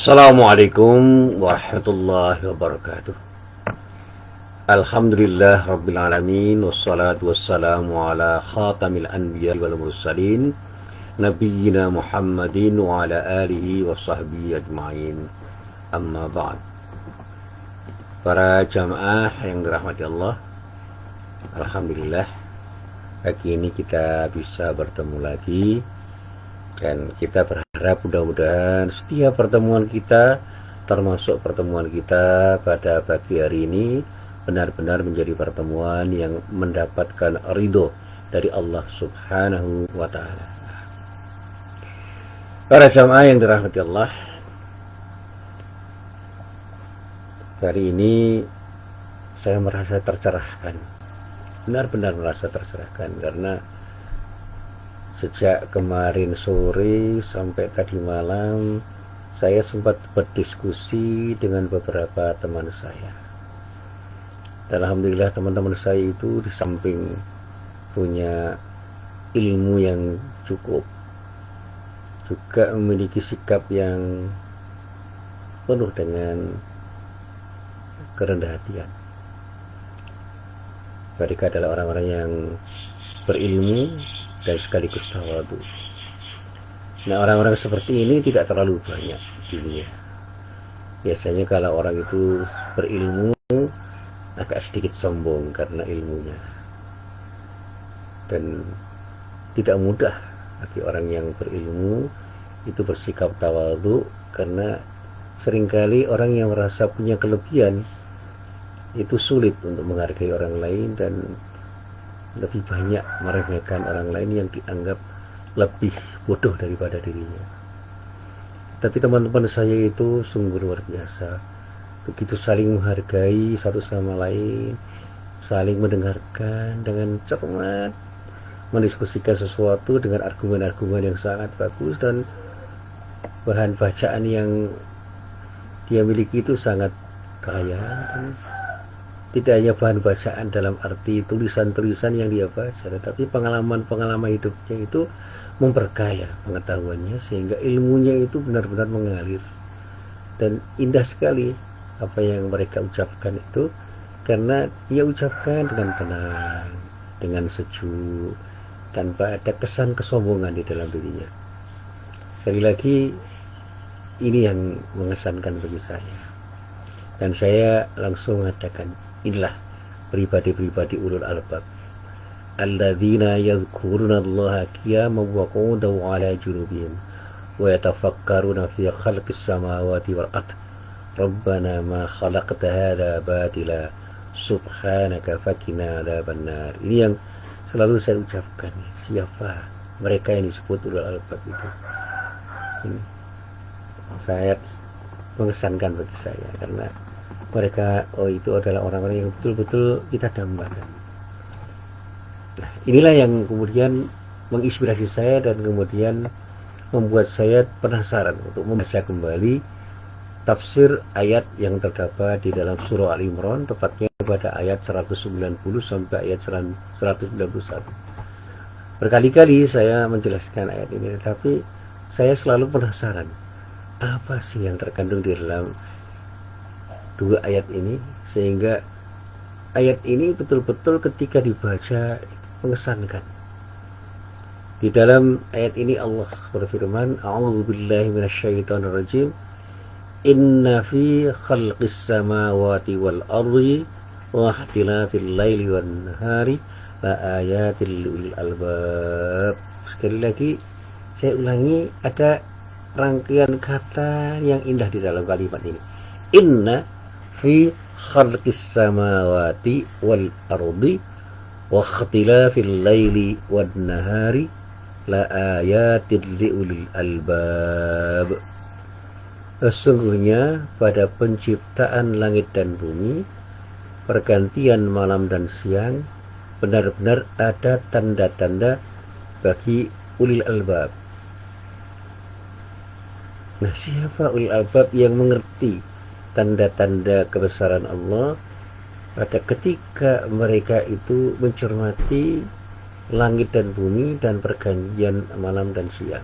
Assalamualaikum warahmatullahi wabarakatuh. Alhamdulillah rabbil alamin, wassalatu wassalamu ala khatamil anbiya wal mursalin, nabiyyina Muhammadin wa ala alihi wa sahbihi ajma'in. Amma ba'd. Para jamaah yang dirahmati Allah, alhamdulillah pagi ini kita bisa bertemu lagi, dan kita berharap mudah-mudahan setiap pertemuan kita, termasuk pertemuan kita pada pagi hari ini, benar-benar menjadi pertemuan yang mendapatkan ridho dari Allah Subhanahu wa Ta'ala. Para jamaah yang dirahmati Allah, hari ini saya merasa tercerahkan, benar-benar merasa tercerahkan, karena sejak kemarin sore sampai tadi malam saya sempat berdiskusi dengan beberapa teman saya. Dan alhamdulillah teman-teman saya itu di samping punya ilmu yang cukup, juga memiliki sikap yang penuh dengan kerendahan hatian. Mereka adalah orang-orang yang berilmu dan sekaligus tawadu. Nah, orang-orang seperti ini tidak terlalu banyak di dunia. Biasanya kalau orang itu berilmu agak sedikit sombong karena ilmunya, dan tidak mudah bagi orang yang berilmu itu bersikap tawadu, karena seringkali orang yang merasa punya kelebihan itu sulit untuk menghargai orang lain dan lebih banyak meremehkan orang lain yang dianggap lebih bodoh daripada dirinya. Tapi teman-teman saya itu sungguh luar biasa, begitu saling menghargai satu sama lain, saling mendengarkan dengan cermat, mendiskusikan sesuatu dengan argumen-argumen yang sangat bagus, dan bahan bacaan yang dia miliki itu sangat kaya. Tidak hanya bahan bacaan dalam arti tulisan-tulisan yang dia baca, tetapi pengalaman-pengalaman hidupnya itu memperkaya pengetahuannya, sehingga ilmunya itu benar-benar mengalir. Dan indah sekali apa yang mereka ucapkan itu, karena dia ucapkan dengan tenang, dengan sejuk, tanpa ada kesan kesombongan di dalam dirinya. Sekali lagi, ini yang mengesankan bagi saya. Dan saya langsung mengatakan, inilah pribadi-pribadi ulul albab, alladzina yadhkuruna allaha qiyaman wa qu'udan wa 'ala junubihim wa yatafakkaruna fi khalqis samawati wal ard rabbana ma khalaqta hadza batila subhanaka faqina adzabannar. Ini yang selalu saya ucapkan. Siapa mereka yang disebut ulul albab itu? Ini sangat mengesankan bagi saya, karena mereka itu adalah orang-orang yang betul-betul kita dambakan. Nah, inilah yang kemudian menginspirasi saya dan kemudian membuat saya penasaran untuk membaca kembali tafsir ayat yang terdapat di dalam surah Al-Imran, tepatnya pada ayat 190 sampai ayat 191. Berkali-kali saya menjelaskan ayat ini, tetapi saya selalu penasaran, apa sih yang terkandung di dalam dua ayat ini, sehingga ayat ini betul-betul ketika dibaca mengesankan. Di dalam ayat ini Allah berfirman, a'udzubillahi minasyaitonirrajim, inna fi khalqis samawati wal ardi wa ikhtilafil laili wan nahari la ayatil lil albab. Sekali lagi saya ulangi, ada rangkaian kata yang indah di dalam kalimat ini. Inna fi khalqis samawati wal ardi wa ikhtilafil laili wan nahari la ayatil liulil albab. Sesungguhnya pada penciptaan langit dan bumi, pergantian malam dan siang, benar-benar ada tanda-tanda bagi ulil albab. Nah, siapa ulil albab yang mengerti tanda-tanda kebesaran Allah pada ketika mereka itu mencermati langit dan bumi dan pergantian malam dan siang?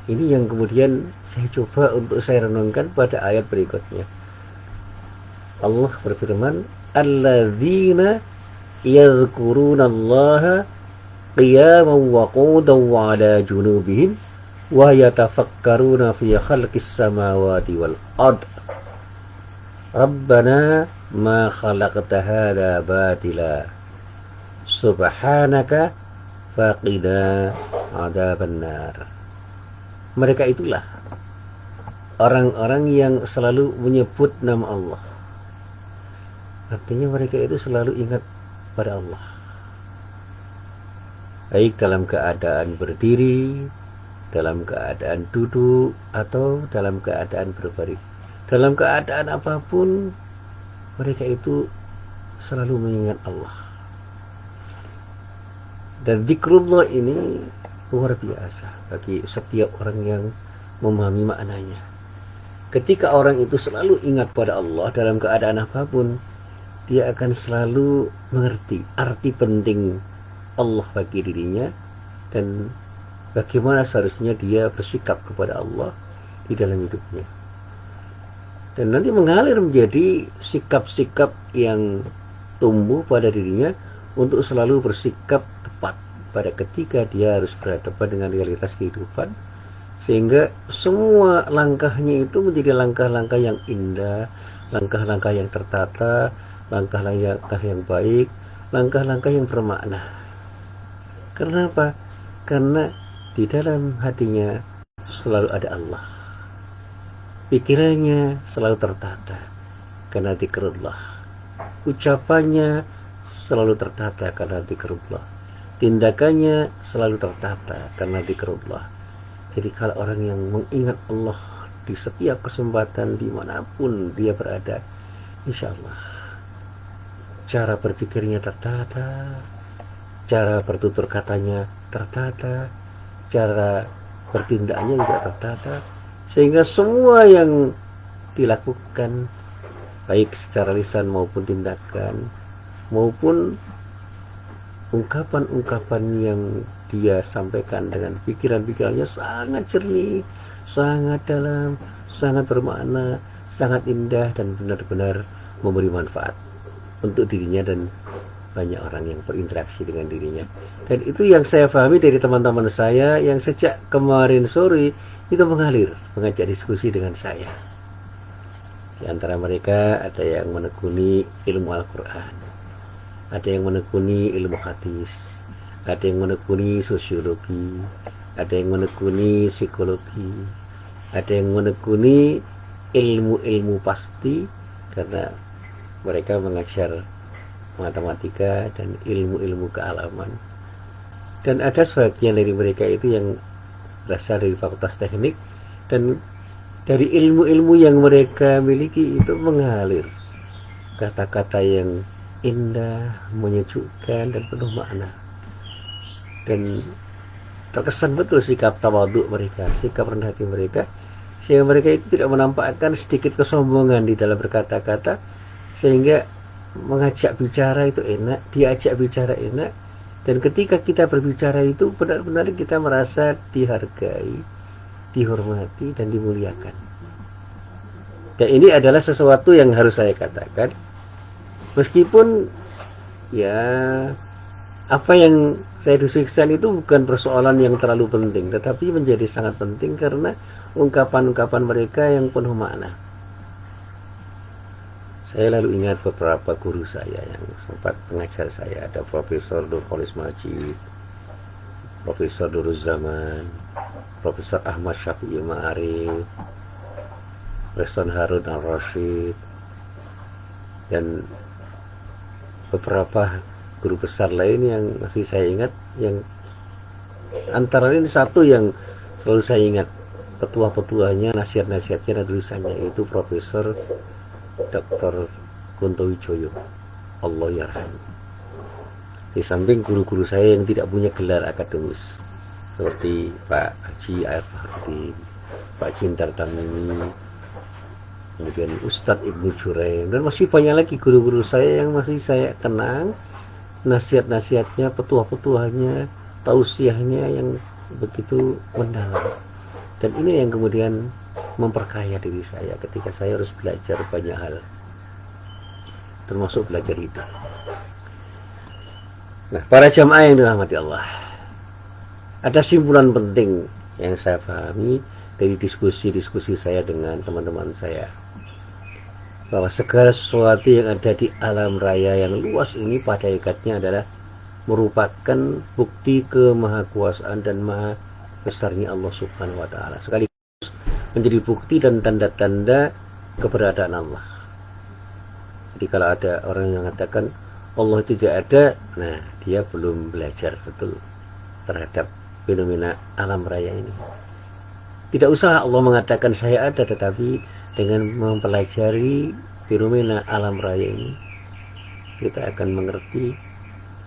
Ini yang kemudian saya coba untuk saya renungkan pada ayat berikutnya. Allah berfirman, alladzina yadhkurunallaha qiyaman wa qu'udan wa 'ala junubihim wa yatafakkaruna fi khalqis samawati wal ard. Rabbana ma khalaqta hadza batila subhanaka faqina 'adzabannar. Mereka itulah orang-orang yang selalu menyebut nama Allah. Artinya mereka itu selalu ingat pada Allah, baik dalam keadaan berdiri, dalam keadaan duduk, atau dalam keadaan berbaring. Dalam keadaan apapun, mereka itu selalu mengingat Allah. Dan zikrullah ini luar biasa bagi setiap orang yang memahami maknanya. Ketika orang itu selalu ingat pada Allah dalam keadaan apapun, dia akan selalu mengerti arti penting Allah bagi dirinya dan bagaimana seharusnya dia bersikap kepada Allah di dalam hidupnya. Dan nanti mengalir menjadi sikap-sikap yang tumbuh pada dirinya untuk selalu bersikap tepat pada ketika dia harus berhadapan dengan realitas kehidupan, sehingga semua langkahnya itu menjadi langkah-langkah yang indah, langkah-langkah yang tertata, langkah-langkah yang baik, langkah-langkah yang bermakna. Kenapa? Karena di dalam hatinya selalu ada Allah, pikirannya selalu tertata karena zikrullah, ucapannya selalu tertata karena zikrullah, tindakannya selalu tertata karena zikrullah. Jadi kalau orang yang mengingat Allah di setiap kesempatan dimanapun dia berada, insya Allah cara berpikirnya tertata, cara bertutur katanya tertata, cara bertindaknya juga tertata, sehingga semua yang dilakukan baik secara lisan maupun tindakan maupun ungkapan-ungkapan yang dia sampaikan dengan pikiran-pikirannya sangat jernih, sangat dalam, sangat bermakna, sangat indah, dan benar-benar memberi manfaat untuk dirinya dan banyak orang yang berinteraksi dengan dirinya. Dan itu yang saya pahami dari teman-teman saya yang sejak kemarin sore itu mengalir, mengajak diskusi dengan saya. Di antara mereka ada yang menekuni ilmu Al-Quran, ada yang menekuni ilmu hadis, ada yang menekuni sosiologi, ada yang menekuni psikologi, ada yang menekuni ilmu-ilmu pasti karena mereka mengajar matematika dan ilmu-ilmu kealaman. Dan ada sebagian dari mereka itu yang berasal dari fakultas teknik, dan dari ilmu-ilmu yang mereka miliki itu mengalir kata-kata yang indah, menyejukkan, dan penuh makna. Dan terkesan betul sikap tawadhu mereka, sikap rendah hati mereka, sehingga mereka itu tidak menampakkan sedikit kesombongan di dalam berkata-kata, sehingga mengajak bicara itu enak, diajak bicara enak, dan ketika kita berbicara itu benar-benar kita merasa dihargai, dihormati, dan dimuliakan. Dan ini adalah sesuatu yang harus saya katakan, meskipun ya apa yang saya diskusikan itu bukan persoalan yang terlalu penting, tetapi menjadi sangat penting karena ungkapan-ungkapan mereka yang penuh makna. Saya lalu ingat beberapa guru saya yang sempat mengajar saya. Ada Profesor Nurholis Majid, Profesor Nuruz Zaman, Profesor Ahmad Syafi'i Ma'arif, Profesor Harun Al-Rashid, dan beberapa guru besar lain yang masih saya ingat. Yang antara ini satu yang selalu saya ingat petua-petuanya, nasihat-nasihatnya dan tulisannya, itu Profesor Dr. Kunto Wijoyo, Allah yarham. Di samping guru-guru saya yang tidak punya gelar akademis seperti Pak Haji Air Fahrudin, Pak Cintar Tamimi, kemudian Ustadz Ibnu Juraim, dan masih banyak lagi guru-guru saya yang masih saya kenang, nasihat-nasihatnya, petua-petuahnya, tausiahnya yang begitu mendalam. Dan ini yang kemudian memperkaya diri saya ketika saya harus belajar banyak hal, termasuk belajar hidup. Nah, para jamaah yang dirahmati Allah, ada simpulan penting yang saya pahami dari diskusi-diskusi saya dengan teman-teman saya, bahwa segala sesuatu yang ada di alam raya yang luas ini pada hakikatnya adalah merupakan bukti kemahakuasaan dan maha besarnya Allah Subhanahu wa taala, sekaligus menjadi bukti dan tanda-tanda keberadaan Allah. Jadi kalau ada orang yang mengatakan Allah tidak ada, nah dia belum belajar betul terhadap fenomena alam raya ini. Tidak usah Allah mengatakan saya ada, tetapi dengan mempelajari fenomena alam raya ini, kita akan mengerti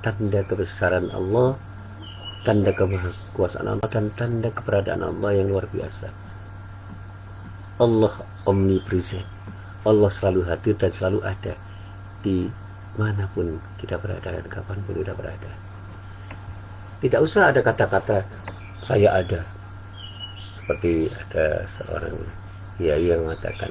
tanda kebesaran Allah, tanda kemahakuasaan Allah, dan tanda keberadaan Allah yang luar biasa. Allah omnipresent, Allah selalu hadir dan selalu ada di manapun kita berada dan kapanpun kita berada. Tidak usah ada kata-kata saya ada, seperti ada seorang kiai yang mengatakan,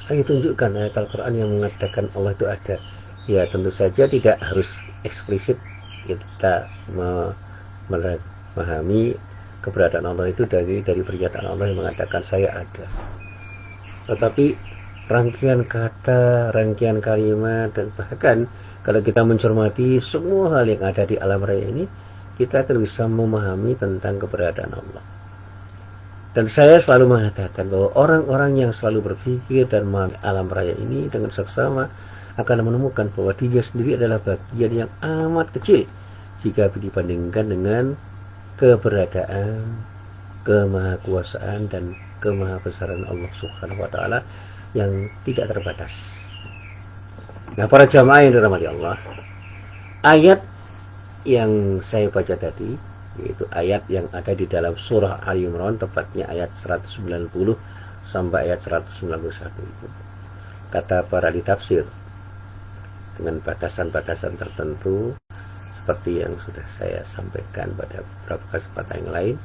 ayo tunjukkan ayat Al-Quran yang mengatakan Allah itu ada. Ya tentu saja tidak harus eksplisit kita memahami keberadaan Allah itu dari pernyataan Allah yang mengatakan saya ada. Tetapi rangkaian kata, rangkaian kalimat, dan bahkan kalau kita mencermati semua hal yang ada di alam raya ini, kita akan bisa memahami tentang keberadaan Allah. Dan saya selalu mengatakan bahwa orang-orang yang selalu berpikir dan memahami alam raya ini dengan seksama akan menemukan bahwa dirinya sendiri adalah bagian yang amat kecil jika dibandingkan dengan keberadaan, kemahakuasaan, dan kemahabesaran Allah Subhanahu wa taala yang tidak terbatas. Nah, para jamaah yang dirahmati Allah, ayat yang saya baca tadi, yaitu ayat yang ada di dalam surah Ali Imran, tepatnya ayat 190 sampai ayat 191 itu, kata para ahli tafsir dengan batasan-batasan tertentu seperti yang sudah saya sampaikan pada beberapa kesempatan yang lain,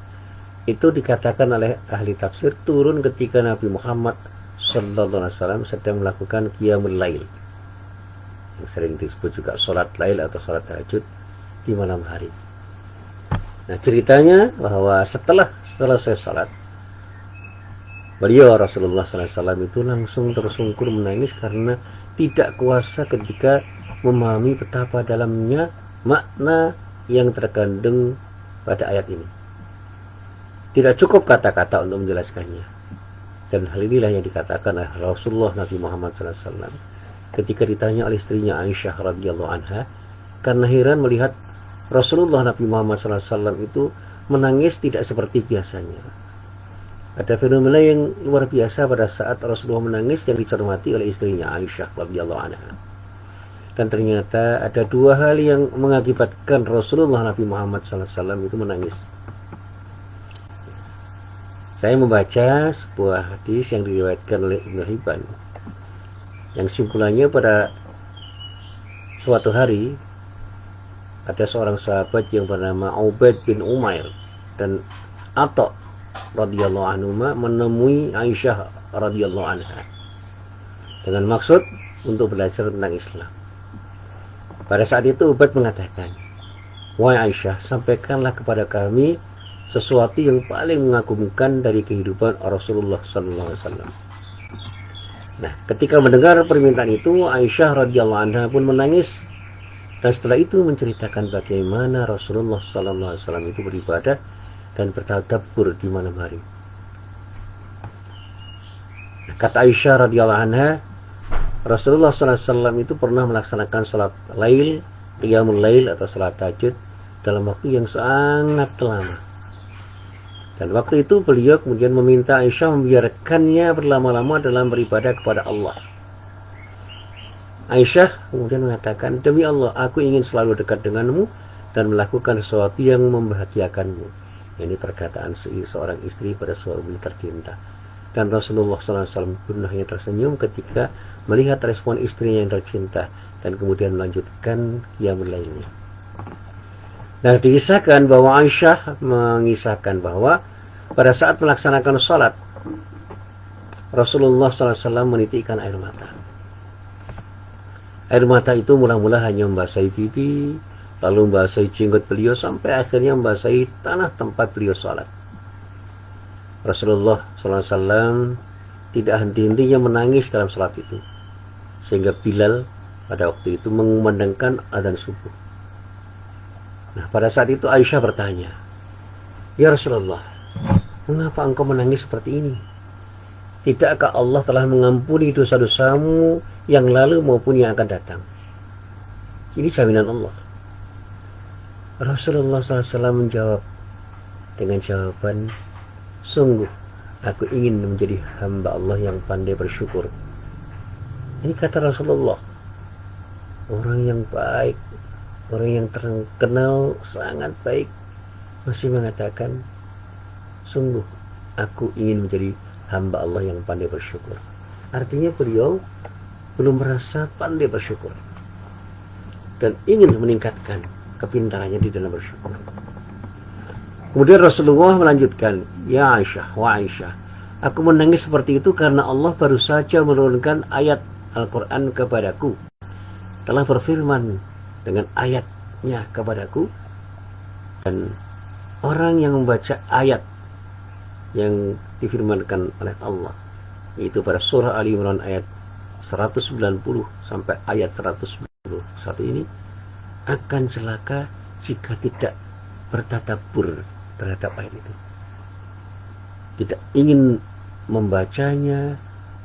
itu dikatakan oleh ahli tafsir turun ketika Nabi Muhammad sallallahu alaihi wasallam sedang melakukan qiyamul lail, yang sering disebut juga sholat lail atau sholat tahajud di malam hari. Nah, ceritanya bahwa setelah selesai sholat, beliau Rasulullah SAW itu langsung tersungkur menangis karena tidak kuasa ketika memahami betapa dalamnya makna yang terkandung pada ayat ini. Tidak cukup kata-kata untuk menjelaskannya. Dan hal inilah yang dikatakan oleh Rasulullah Nabi Muhammad SAW ketika ditanya oleh istrinya Aisyah radhiyallahu anha, karena heran melihat Rasulullah Nabi Muhammad SAW itu menangis tidak seperti biasanya. Ada fenomena yang luar biasa pada saat Rasulullah menangis yang dicermati oleh istrinya Aisyah radhiyallahu anha. Dan ternyata ada dua hal yang mengakibatkan Rasulullah Nabi Muhammad SAW itu menangis. Saya membaca sebuah hadis yang diriwayatkan oleh Ibnu Hibban, yang simpulannya pada suatu hari ada seorang sahabat yang bernama Ubaid bin Umair dan Atha radhiyallahu anhu menemui Aisyah radhiyallahu anha dengan maksud untuk belajar tentang Islam. Pada saat itu Ubaid mengatakan, "Wahai Aisyah, sampaikanlah kepada kami sesuatu yang paling mengagumkan dari kehidupan Rasulullah sallallahu alaihi wasallam." Nah, ketika mendengar permintaan itu, Aisyah radhiyallahu anha pun menangis, dan setelah itu menceritakan bagaimana Rasulullah sallallahu alaihi wasallam itu beribadah dan bertadabbur di malam hari. Nah, kata Aisyah radhiyallahu anha, Rasulullah sallallahu alaihi wasallam itu pernah melaksanakan salat lail, qiyamul lail atau salat tahajud dalam waktu yang sangat lama. Dan waktu itu beliau kemudian meminta Aisyah membiarkannya berlama-lama dalam beribadah kepada Allah. Aisyah kemudian mengatakan, "Demi Allah, aku ingin selalu dekat denganmu dan melakukan sesuatu yang membahagiakanmu." Ini perkataan seorang istri pada suami tercinta. Dan Rasulullah SAW pun hanya tersenyum ketika melihat respon istrinya yang tercinta, dan kemudian melanjutkan qiyamul lailnya. Nah, dikisahkan bahwa Aisyah mengisahkan bahwa pada saat melaksanakan sholat, Rasulullah SAW menitikkan air mata. Air mata itu mula-mula hanya membasahi pipi, lalu membasahi jenggot beliau, sampai akhirnya membasahi tanah tempat beliau sholat. Rasulullah SAW tidak henti-hentinya menangis dalam sholat itu, sehingga Bilal pada waktu itu mengumandangkan adzan subuh. Nah, pada saat itu Aisyah bertanya, "Ya Rasulullah, mengapa engkau menangis seperti ini? Tidakkah Allah telah mengampuni dosa-dosamu yang lalu maupun yang akan datang?" Ini jaminan Allah. Rasulullah SAW menjawab dengan jawaban, "Sungguh, aku ingin menjadi hamba Allah yang pandai bersyukur." Ini kata Rasulullah, orang yang baik, orang yang terkenal sangat baik, masih mengatakan, "Sungguh, aku ingin menjadi hamba Allah yang pandai bersyukur." Artinya beliau belum merasa pandai bersyukur dan ingin meningkatkan kepintarannya di dalam bersyukur. Kemudian Rasulullah melanjutkan, "Ya Aisyah, wa Aisyah, aku menangis seperti itu karena Allah baru saja menurunkan ayat Al-Quran kepadaku, telah berfirman dengan ayatnya kepadaku, dan orang yang membaca ayat yang difirmankan oleh Allah, yaitu pada surah Ali Imran ayat 190 sampai ayat 191 ini, akan celaka jika tidak bertadabbur terhadap ayat itu, tidak ingin membacanya,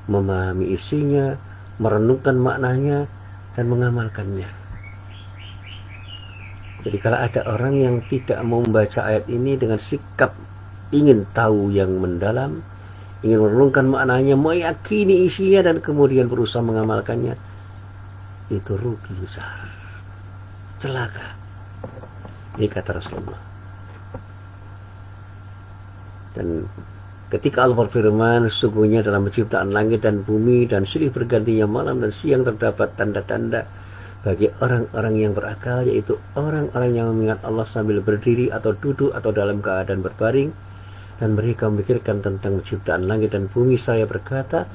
memahami isinya, merenungkan maknanya, dan mengamalkannya. Jadi kalau ada orang yang tidak mau membaca ayat ini dengan sikap ingin tahu yang mendalam, ingin merenungkan maknanya, meyakini isinya, dan kemudian berusaha mengamalkannya, itu rugi besar, celaka. Ini kata Rasulullah. Dan ketika Allah berfirman, "Sesungguhnya dalam penciptaan langit dan bumi dan silih bergantinya malam dan siang terdapat tanda-tanda bagi orang-orang yang berakal, yaitu orang-orang yang mengingat Allah sambil berdiri atau duduk atau dalam keadaan berbaring, dan mereka memikirkan tentang penciptaan langit dan bumi, saya berkata,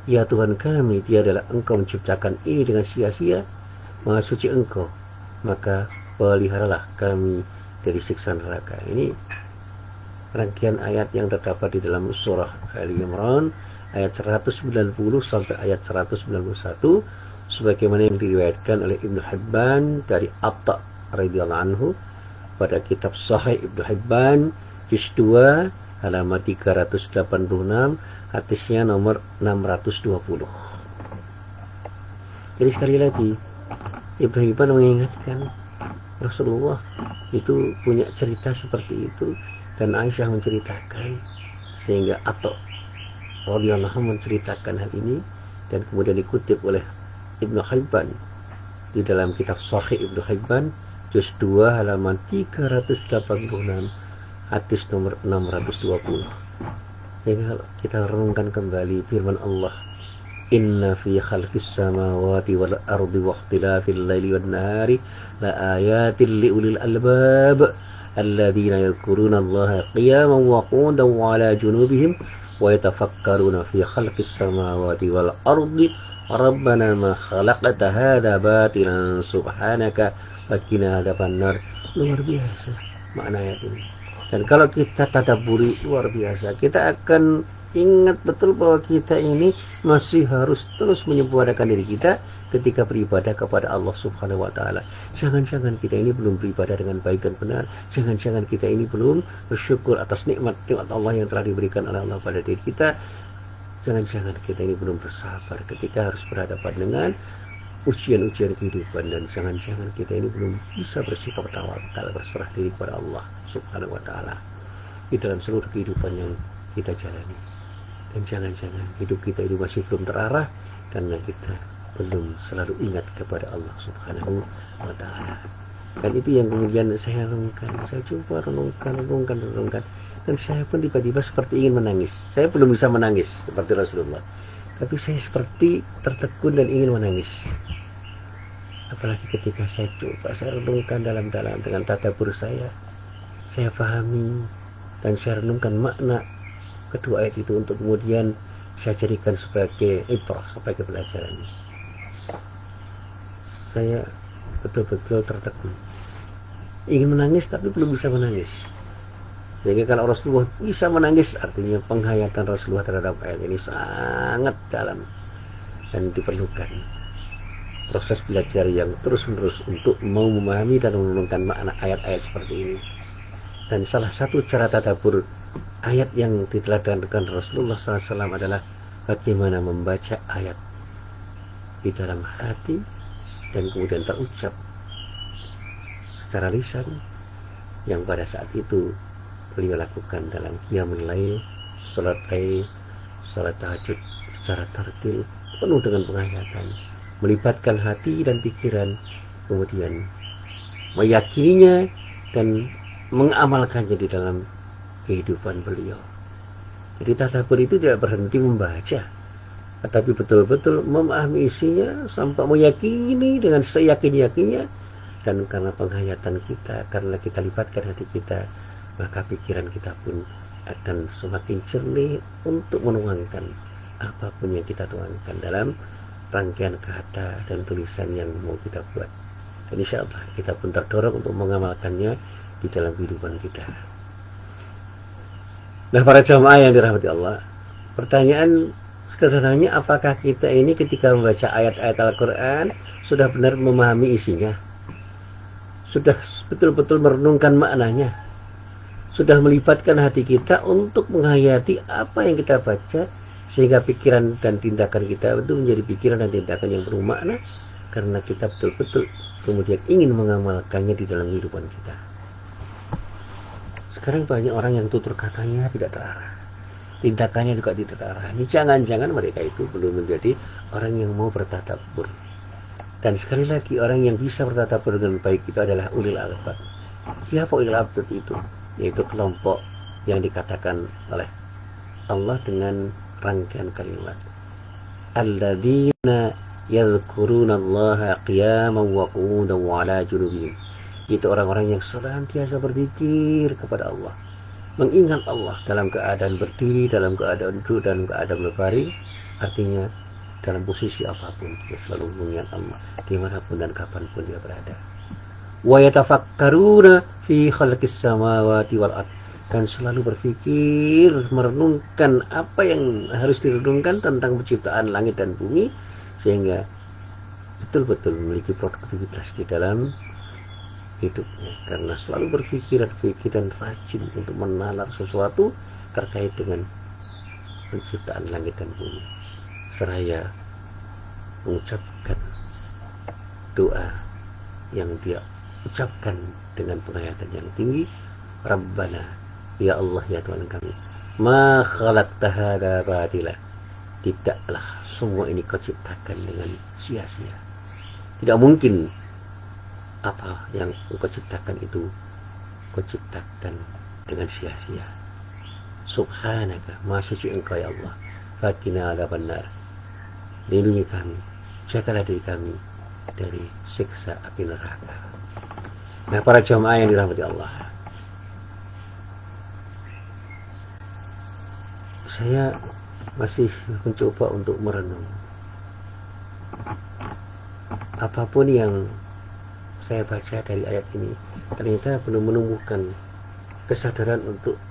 ya Tuhan kami, tiadalah Engkau menciptakan ini dengan sia-sia, Maha suci Engkau, maka peliharalah kami dari siksa neraka." Ini rangkaian ayat yang terdapat di dalam surah Ali Imran ayat 190 sampai ayat 191, sebagaimana yang diriwayatkan oleh Ibnu Hibban dari Atta radhiyallahu anhu pada kitab Sahih Ibnu Hibban juz 2 halaman 386, hadisnya nomor 620. Jadi sekali lagi Ibnu Hibban mengingatkan Rasulullah itu punya cerita seperti itu, dan Aisyah menceritakan, sehingga Atta radhiyallahu anhu menceritakan hal ini, dan kemudian dikutip oleh Ibnu Hibban di dalam kitab Sahih Ibnu Hibban juz 2 halaman 386, hadis nomor 620. Jadi kalau kita renungkan kembali firman Allah, "Inna fi khalqis samawati wal ardi wa ikhtilafil laili wan nahari la ayatin li ulil albab alladzina yadhkuruna Allaha qiyaman wa qu'udan wa 'ala junubihim wa yatafakkaruna fi khalqis samawati wal ardi rabbana ma khalaqta hadza batilan subhanaka faqina adzabannar." Luar biasa makna ayat ini. Dan kalau kita tadabburi, luar biasa, kita akan ingat betul bahwa kita ini masih harus terus menyempurnakan diri kita ketika beribadah kepada Allah Subhanahu wa taala. Jangan-jangan kita ini belum beribadah dengan baik dan benar. Jangan-jangan kita ini belum bersyukur atas nikmat-nikmat Allah yang telah diberikan oleh Allah pada diri kita. Jangan-jangan kita ini belum bersabar ketika harus berhadapan dengan ujian-ujian kehidupan, dan jangan-jangan kita ini belum bisa bersikap tawakal, berserah diri kepada Allah Subhanahu wa taala di dalam seluruh kehidupan yang kita jalani. Dan jangan-jangan hidup kita ini masih belum terarah karena kita belum selalu ingat kepada Allah Subhanahu wa taala. Dan itu yang kemudian saya renungkan, saya coba renungkan, dan saya pun tiba-tiba seperti ingin menangis. Saya belum bisa menangis seperti Rasulullah, tapi saya seperti tertegun dan ingin menangis. Apalagi ketika saya renungkan dalam-dalam dengan tadabbur saya pahami dan saya renungkan makna kedua ayat itu untuk kemudian saya jadikan sebagai ibrah, sebagai pelajaran. Saya betul-betul tertegun, ingin menangis tapi belum bisa menangis. Jadi kalau Rasulullah bisa menangis, artinya penghayatan Rasulullah terhadap ayat ini sangat dalam dan diperlukan proses belajar yang terus-menerus untuk mau memahami dan merenungkan makna ayat-ayat seperti ini. Dan salah satu cara tadabbur ayat yang diteladankan Rasulullah SAW adalah bagaimana membaca ayat di dalam hati dan kemudian terucap secara lisan, yang pada saat itu beliau lakukan dalam qiyamul lail, salat tahajud secara tartil penuh dengan penghayatan, melibatkan hati dan pikiran, kemudian meyakininya dan mengamalkannya di dalam kehidupan beliau. Jadi tadabbur itu tidak berhenti membaca, tetapi betul-betul memahami isinya sampai meyakini dengan seyakin-yakinnya. Dan karena penghayatan kita, karena kita libatkan hati kita, maka pikiran kita pun akan semakin jernih untuk menuangkan apapun yang kita tuangkan dalam rangkaian kata dan tulisan yang mau kita buat. Dan insya Allah kita pun terdorong untuk mengamalkannya di dalam kehidupan kita. Nah, para jamaah yang dirahmati Allah, pertanyaan sederhananya, apakah kita ini ketika membaca ayat-ayat Al-Quran sudah benar memahami isinya? Sudah betul-betul merenungkan maknanya? Sudah melibatkan hati kita untuk menghayati apa yang kita baca, sehingga pikiran dan tindakan kita itu menjadi pikiran dan tindakan yang bermakna, karena kita betul-betul kemudian ingin mengamalkannya di dalam kehidupan kita. Sekarang banyak orang yang tutur katanya tidak terarah, tindakannya juga tidak terarah. Ini jangan-jangan mereka itu belum menjadi orang yang mau bertadabbur. Dan sekali lagi, orang yang bisa bertadabbur dengan baik itu adalah ulil albab. Siapa ulil albab itu? Yaitu kelompok yang dikatakan oleh Allah dengan rangkaian kalimat alladzina yadhkurunallaha qiyaman wa qu'udan wa 'ala junubihim. Itu orang-orang yang senantiasa berzikir kepada Allah, mengingat Allah dalam keadaan berdiri, dalam keadaan duduk, dalam keadaan berbaring. Artinya dalam posisi apapun dia selalu mengingat Allah, dimanapun dan kapanpun dia berada. Wa yatafakkaruna fi khalqis samawati wal ard, dan selalu berpikir, merenungkan apa yang harus direnungkan tentang penciptaan langit dan bumi, sehingga betul-betul memiliki produktivitas di dalam hidupnya, karena selalu berpikir dan rajin untuk menalar sesuatu terkait dengan penciptaan langit dan bumi, seraya mengucapkan doa yang dia ucapkan dengan penghayatan yang tinggi, Rabbana, ya Allah, ya Tuhan kami, ma khalaqta hadza batila, tidaklah semua ini kau ciptakan dengan sia-sia. Tidak mungkin apa yang engkau ciptakan itu kau ciptakan dengan sia-sia. Subhanaka, maha suci engkau ya Allah, faqina adzabannar, lindungi kami, jagalah diri kami dari siksa api neraka. Nah, para jamaah yang dirahmati Allah, saya masih mencoba untuk merenung. Apapun yang saya baca dari ayat ini, ternyata belum menumbuhkan kesadaran untuk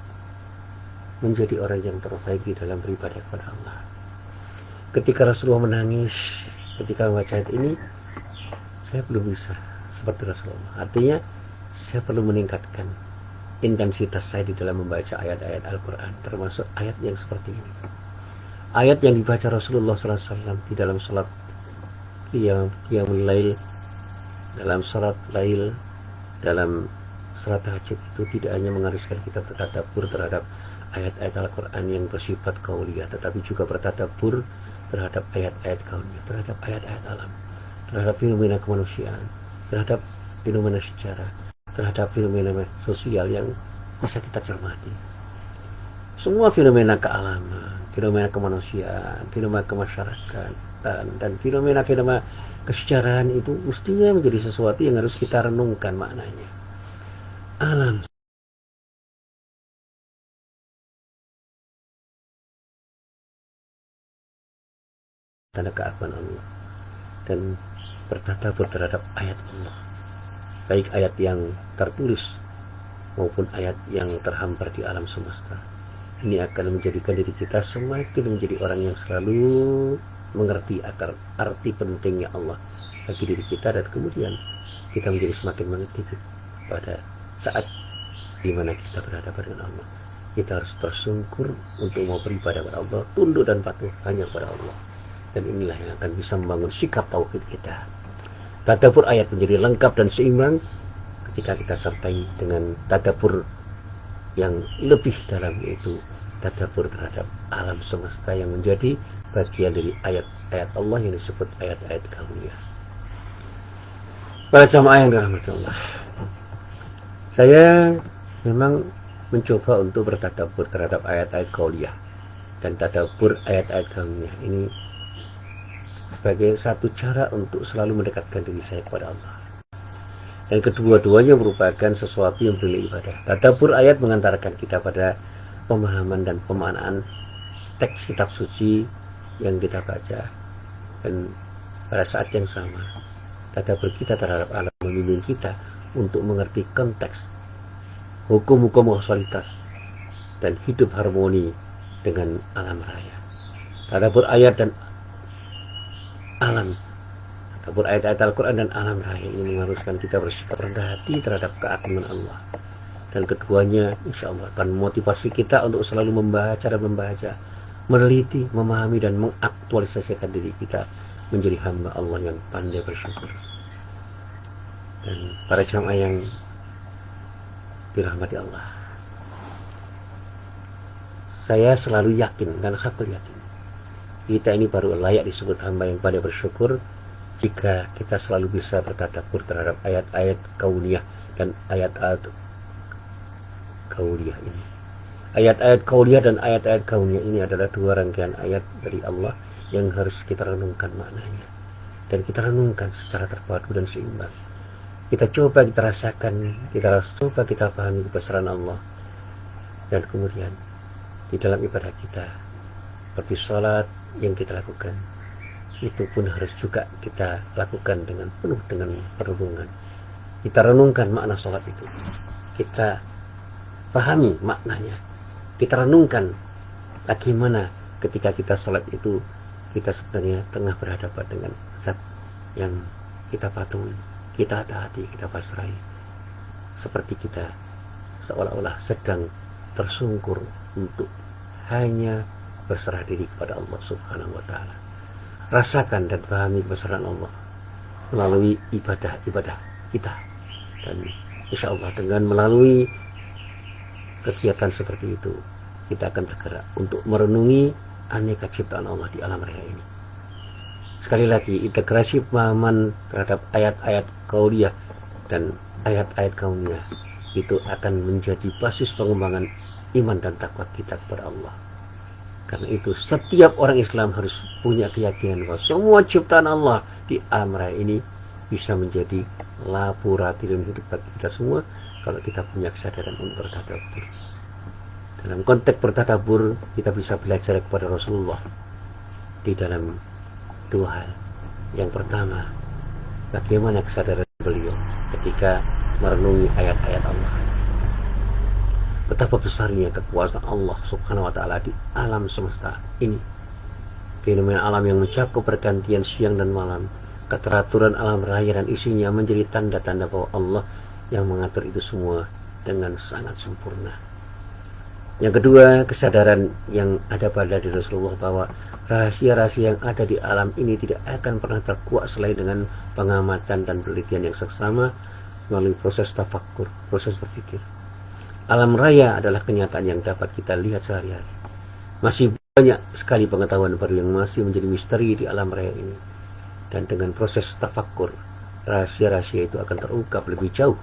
menjadi orang yang terbaik di dalam beribadah kepada Allah. Ketika Rasulullah menangis ketika membaca ayat ini, saya belum bisa seperti Rasulullah. Artinya saya perlu meningkatkan intensitas saya di dalam membaca ayat-ayat Al-Quran, termasuk ayat yang seperti ini. Ayat yang dibaca Rasulullah SAW di dalam salat qiyamul lail, dalam salat lail, dalam salat tahajud, itu tidak hanya mengharuskan kita bertadabbur terhadap ayat-ayat Al-Quran yang bersifat qauliyah, tetapi juga bertadabbur terhadap ayat-ayat kauniyah, terhadap ayat-ayat alam, terhadap fenomena kemanusiaan, terhadap fenomena sejarah, terhadap fenomena sosial yang bisa kita cermati. Semua fenomena kealaman, fenomena kemanusiaan, fenomena kemasyarakatan, dan fenomena-fenomena kesejarahan itu mestinya menjadi sesuatu yang harus kita renungkan maknanya. Alam tanda keagungan Allah dan bertadabbur terhadap ayat Allah, baik ayat yang tertulis maupun ayat yang terhampar di alam semesta. Ini akan menjadikan diri kita semakin menjadi orang yang selalu mengerti arti pentingnya Allah bagi diri kita, dan kemudian kita menjadi semakin mengerti pada saat di mana kita berhadapan dengan Allah. Kita harus tersungkur untuk mau beribadah kepada Allah, tunduk dan patuh hanya kepada Allah. Dan inilah yang akan bisa membangun sikap tauhid kita. Tadabbur ayat menjadi lengkap dan seimbang ketika kita sertai dengan tadabbur yang lebih dalam, yaitu tadabbur terhadap alam semesta yang menjadi bagian dari ayat-ayat Allah yang disebut ayat-ayat kauniyah. Para jamaah yang dirahmati Allah, saya memang mencoba untuk bertadabbur terhadap ayat-ayat kauniyah dan tadabbur ayat-ayat kauniyah ini sebagai satu cara untuk selalu mendekatkan diri saya kepada Allah. Dan kedua-duanya merupakan sesuatu yang bernilai ibadah. Tadabbur ayat mengantarkan kita pada pemahaman dan pemaknaan teks kitab suci yang kita baca, dan pada saat yang sama tadabbur kita terhadap alam membimbing kita untuk mengerti konteks hukum-hukum kausalitas dan hidup harmoni dengan alam raya. Tadabbur ayat dan alam, tadabbur ayat-ayat Al-Quran dan alam raya ini mengharuskan kita bersikap rendah hati terhadap keagungan Allah, dan keduanya insya Allah akan memotivasi kita untuk selalu membaca, meneliti, memahami dan mengaktualisasikan diri kita menjadi hamba Allah yang pandai bersyukur. Dan para jamaah yang dirahmati Allah, saya selalu yakin dan hakul yakin kita ini baru layak disebut hamba yang pandai bersyukur jika kita selalu bisa bertadabbur terhadap ayat-ayat kauniyah dan ayat-ayat kauniyah ini. Ayat-ayat kauniyah dan ayat-ayat kauniyah ini adalah dua rangkaian ayat dari Allah yang harus kita renungkan maknanya, dan kita renungkan secara terpadu dan seimbang. Kita coba kita rasakan, coba kita pahami kebesaran Allah, dan kemudian di dalam ibadah kita seperti sholat yang kita lakukan itu pun harus juga kita lakukan dengan penuh dengan perenungan. Kita renungkan makna sholat itu, kita pahami maknanya, kita renungkan bagaimana ketika kita sholat itu kita sebenarnya tengah berhadapan dengan zat yang kita patuhi, kita taati, kita pasrahi, seperti kita seolah-olah sedang tersungkur untuk hanya berserah diri kepada Allah Subhanahu wa Ta'ala. Rasakan dan pahami kebesaran Allah melalui ibadah-ibadah kita, dan insya Allah dengan melalui kegiatan seperti itu kita akan tergerak untuk merenungi aneka ciptaan Allah di alam raya ini. Sekali lagi, integrasi pemahaman terhadap ayat-ayat kauniyah dan ayat-ayat kauniyah itu akan menjadi basis pengembangan iman dan takwa kita kepada Allah. Karena itu setiap orang Islam harus punya keyakinan bahwa semua ciptaan Allah di alam raya ini bisa menjadi laboratorium hidup bagi kita semua kalau kita punya kesadaran untuk bertadabbur. Dalam konteks bertadabbur kita bisa belajar kepada Rasulullah di dalam dua hal. Yang pertama, bagaimana kesadaran beliau ketika merenungi ayat-ayat Allah. Betapa besarnya kekuasaan Allah Subhanahu wa Ta'ala di alam semesta ini. Fenomena alam yang mencakup pergantian siang dan malam, keteraturan alam raya dan isinya menjadi tanda-tanda bahwa Allah yang mengatur itu semua dengan sangat sempurna. Yang kedua, kesadaran yang ada pada diri Rasulullah bahwa rahasia-rahasia yang ada di alam ini tidak akan pernah terkuak selain dengan pengamatan dan penelitian yang seksama melalui proses tafakkur, proses berpikir. Alam raya adalah kenyataan yang dapat kita lihat sehari-hari. Masih banyak sekali pengetahuan baru yang masih menjadi misteri di alam raya ini. Dan dengan proses tafakkur, rahasia-rahasia itu akan terungkap lebih jauh.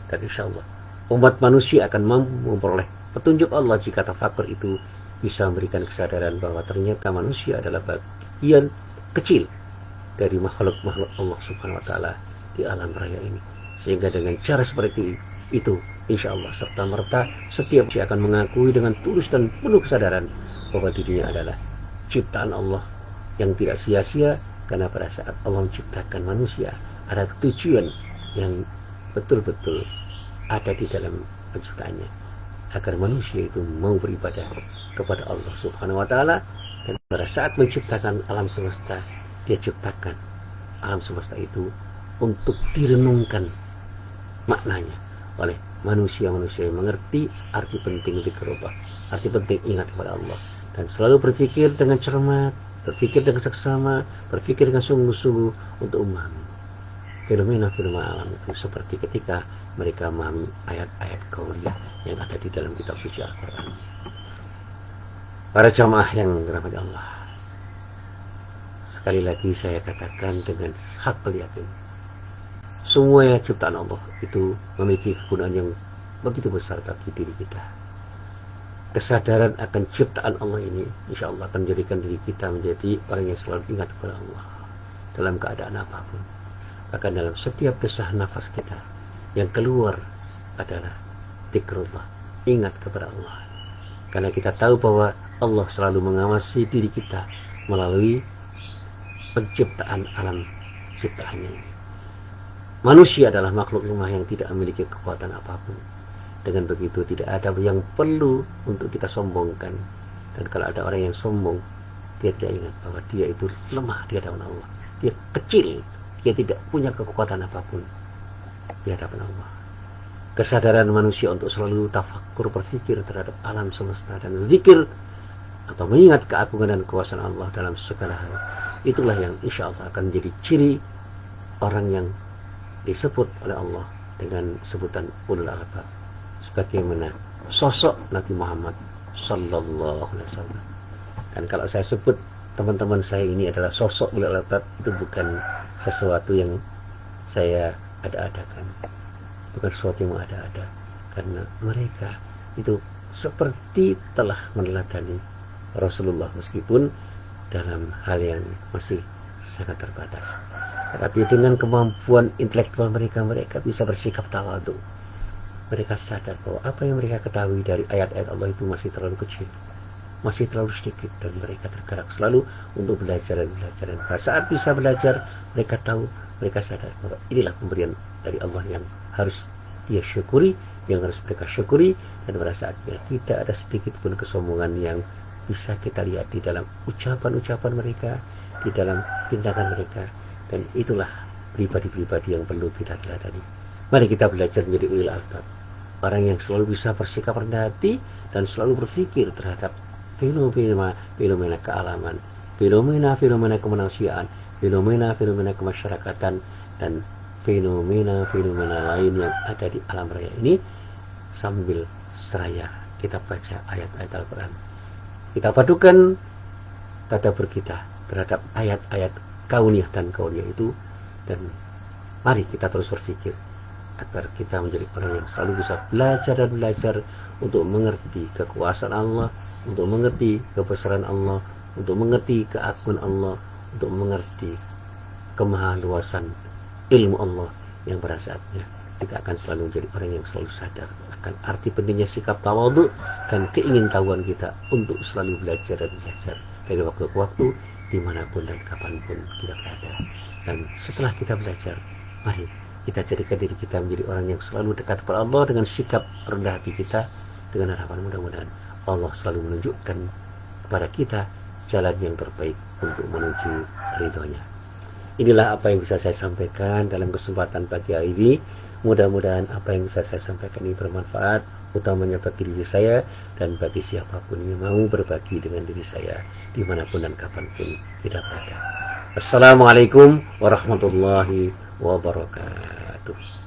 Dan insya Allah, umat manusia akan mampu memperoleh petunjuk Allah jika tafakkur itu bisa memberikan kesadaran bahwa ternyata manusia adalah bagian kecil dari makhluk-makhluk Allah Subhanahu wa Ta'ala di alam raya ini. Sehingga dengan cara seperti itu, insya Allah serta merta setiap manusia akan mengakui dengan tulus dan penuh kesadaran bahwa dirinya adalah ciptaan Allah yang tidak sia-sia, karena pada saat Allah menciptakan manusia ada tujuan yang betul-betul ada di dalam penciptaannya, agar manusia itu mau beribadah kepada Allah Subhanahu wa Ta'ala. Dan pada saat menciptakan alam semesta, dia ciptakan alam semesta itu untuk direnungkan maknanya oleh manusia-manusia yang mengerti arti penting zikrullah, arti penting ingat kepada Allah, dan selalu berpikir dengan cermat, berpikir dengan seksama, berpikir dengan sungguh-sungguh untuk memahami fenomena-fenomena alam itu, seperti ketika mereka memahami ayat-ayat qauliyah yang ada di dalam kitab suci Al-Quran. Para jamaah yang dirahmati Allah, sekali lagi saya katakan dengan hak yakin, semua ciptaan Allah itu memiliki kegunaan yang begitu besar bagi diri kita. Kesadaran akan ciptaan Allah ini insya Allah akan menjadikan diri kita menjadi orang yang selalu ingat kepada Allah dalam keadaan apapun. Bahkan dalam setiap desah nafas kita yang keluar adalah zikrullah, ingat kepada Allah. Karena kita tahu bahwa Allah selalu mengawasi diri kita melalui penciptaan alam ciptaannya ini. Manusia adalah makhluk lemah yang tidak memiliki kekuatan apapun. Dengan begitu tidak ada yang perlu untuk kita sombongkan. Dan kalau ada orang yang sombong, dia tidak ingat bahwa dia itu lemah di hadapan Allah. Dia kecil, dia tidak punya kekuatan apapun di hadapan Allah. Kesadaran manusia untuk selalu tafakkur, berpikir terhadap alam semesta dan zikir atau mengingat keagungan dan kuasaan Allah dalam segala hal, itulah yang insya Allah akan menjadi ciri orang yang disebut oleh Allah dengan sebutan ulul albab, sebagaimana sosok Nabi Muhammad sallallahu alaihi wasallam. Dan kalau saya sebut teman-teman saya ini adalah sosok ulul albab, itu bukan sesuatu yang saya ada-adakan, bukan sesuatu yang ada-ada, karena mereka itu seperti telah meneladani Rasulullah, meskipun dalam hal yang masih sangat terbatas. Tetapi dengan kemampuan intelektual mereka bisa bersikap tawadhu. Mereka sadar bahwa apa yang mereka ketahui dari ayat-ayat Allah itu masih terlalu kecil, masih terlalu sedikit, dan mereka tergerak selalu untuk belajar dan belajar. Dan pada saat bisa belajar, mereka tahu, mereka sadar bahwa inilah pemberian dari Allah yang harus dia syukuri, yang harus mereka syukuri. Dan pada saatnya tidak ada sedikit pun kesombongan yang bisa kita lihat di dalam ucapan-ucapan mereka, di dalam tindakan mereka. Dan itulah pribadi-pribadi yang perlu kita teladani. Mari kita belajar menjadi ulil albab, orang yang selalu bisa bersikap rendah hati dan selalu berpikir terhadap fenomena kealaman, fenomena kemanusiaan, fenomena kemasyarakatan, dan fenomena lain yang ada di alam raya ini, sambil seraya kita baca ayat-ayat Al-Quran. Kita padukan tadabbur kita terhadap ayat-ayat kauniyah dan kauniyah itu, dan mari kita terus berpikir agar kita menjadi orang yang selalu bisa belajar dan belajar untuk mengerti kekuasaan Allah, untuk mengerti kebesaran Allah, untuk mengerti keagungan Allah, untuk mengerti kemahaluasan ilmu Allah, yang pada saatnya kita akan selalu menjadi orang yang selalu sadar akan arti pentingnya sikap tawadhu dan keingintahuan kita untuk selalu belajar dan belajar dari waktu ke waktu, dimanapun dan kapanpun kita berada. Dan setelah kita belajar, mari kita jadikan diri kita menjadi orang yang selalu dekat kepada Allah dengan sikap rendah hati kita, dengan harapan mudah-mudahan Allah selalu menunjukkan kepada kita jalan yang terbaik untuk menuju ridhonya. Inilah apa yang bisa saya sampaikan dalam kesempatan pagi hari ini. Mudah-mudahan apa yang bisa saya sampaikan ini bermanfaat, utamanya bagi diri saya dan bagi siapapun yang mau berbagi dengan diri saya dimanapun dan kapanpun kita berada. Assalamualaikum warahmatullahi wabarakatuh.